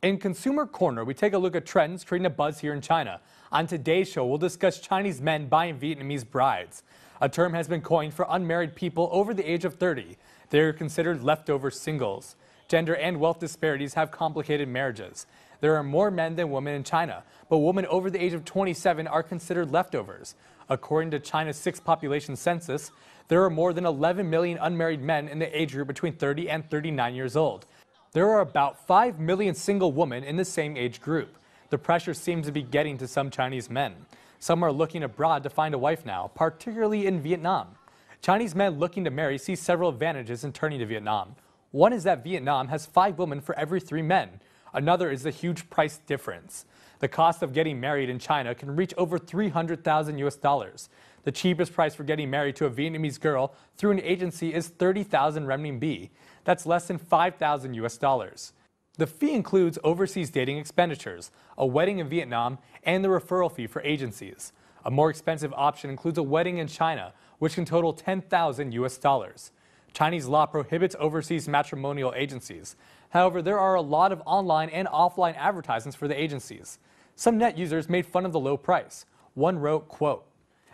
In Consumer Corner, we take a look at trends creating a buzz here in China. On today's show, we'll discuss Chinese men buying Vietnamese brides. A term has been coined for unmarried people over the age of 30. They are considered leftover singles. Gender and wealth disparities have complicated marriages. There are more men than women in China, but women over the age of 27 are considered leftovers. According to China's 6th population census, there are more than 11 million unmarried men in the age group between 30 and 39 years old. There are about 5 million single women in the same age group. The pressure seems to be getting to some Chinese men. Some are looking abroad to find a wife now, particularly in Vietnam. Chinese men looking to marry see several advantages in turning to Vietnam. One is that Vietnam has 5 women for every 3 men. Another is the huge price difference. The cost of getting married in China can reach over 300,000 US dollars. The cheapest price for getting married to a Vietnamese girl through an agency is 30,000 renminbi. That's less than 5,000 US dollars. The fee includes overseas dating expenditures, a wedding in Vietnam, and the referral fee for agencies. A more expensive option includes a wedding in China, which can total 10,000 US dollars. Chinese law prohibits overseas matrimonial agencies. However, there are a lot of online and offline advertisements for the agencies. Some net users made fun of the low price. One wrote, quote,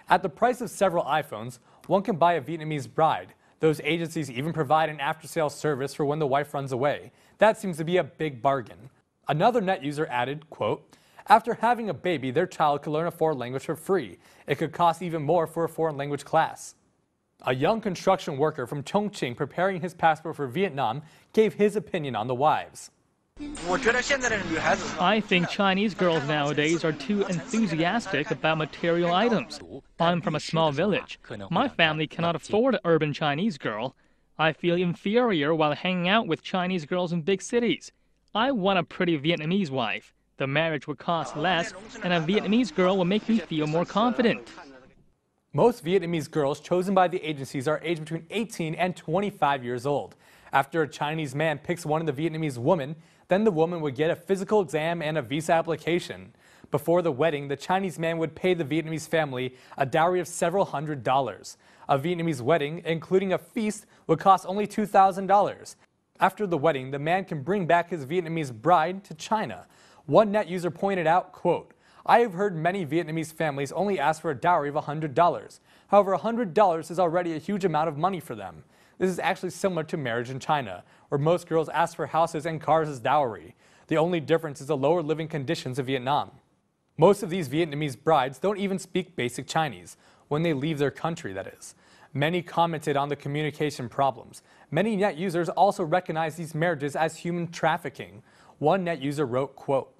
"At the price of several iPhones, one can buy a Vietnamese bride. Those agencies even provide an after-sales service for when the wife runs away. That seems to be a big bargain." Another net user added, quote, "After having a baby, their child could learn a foreign language for free. It could cost even more for a foreign language class." A young construction worker from Chongqing preparing his passport for Vietnam gave his opinion on the wives. I think Chinese girls nowadays are too enthusiastic about material items. I'm from a small village. My family cannot afford an urban Chinese girl. I feel inferior while hanging out with Chinese girls in big cities. I want a pretty Vietnamese wife. The marriage would cost less, and a Vietnamese girl will make me feel more confident. Most Vietnamese girls chosen by the agencies are aged between 18 and 25 years old. After a Chinese man picks one of the Vietnamese women, then the woman would get a physical exam and a visa application. Before the wedding, the Chinese man would pay the Vietnamese family a dowry of several $100s. A Vietnamese wedding, including a feast, would cost only $2,000. After the wedding, the man can bring back his Vietnamese bride to China. One net user pointed out, quote, "I have heard many Vietnamese families only ask for a dowry of $100. However, $100 is already a huge amount of money for them. This is actually similar to marriage in China, where most girls ask for houses and cars as dowry. The only difference is the lower living conditions of Vietnam." Most of these Vietnamese brides don't even speak basic Chinese, when they leave their country, that is. Many commented on the communication problems. Many net users also recognize these marriages as human trafficking. One net user wrote, quote,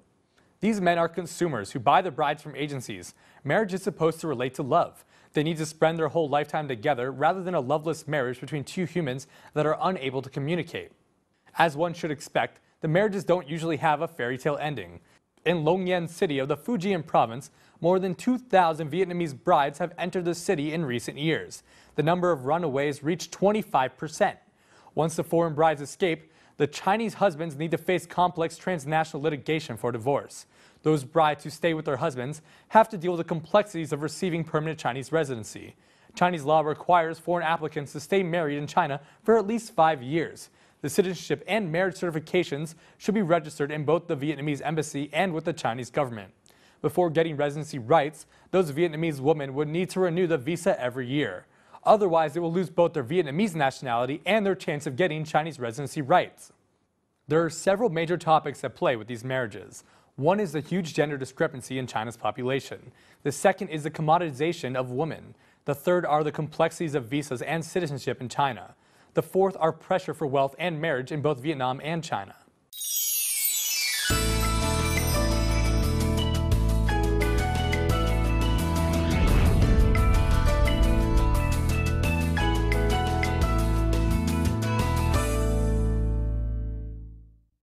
"These men are consumers who buy the brides from agencies. Marriage is supposed to relate to love. They need to spend their whole lifetime together rather than a loveless marriage between two humans that are unable to communicate." As one should expect, the marriages don't usually have a fairy tale ending. In Long An city of the Fujian province, more than 2,000 Vietnamese brides have entered the city in recent years. The number of runaways reached 25%. Once the foreign brides escape, the Chinese husbands need to face complex transnational litigation for divorce. Those brides who stay with their husbands have to deal with the complexities of receiving permanent Chinese residency. Chinese law requires foreign applicants to stay married in China for at least 5 years. The citizenship and marriage certifications should be registered in both the Vietnamese embassy and with the Chinese government. Before getting residency rights, those Vietnamese women would need to renew the visa every year. Otherwise, they will lose both their Vietnamese nationality and their chance of getting Chinese residency rights. There are several major topics at play with these marriages. One is the huge gender discrepancy in China's population. The second is the commoditization of women. The third are the complexities of visas and citizenship in China. The fourth are pressure for wealth and marriage in both Vietnam and China.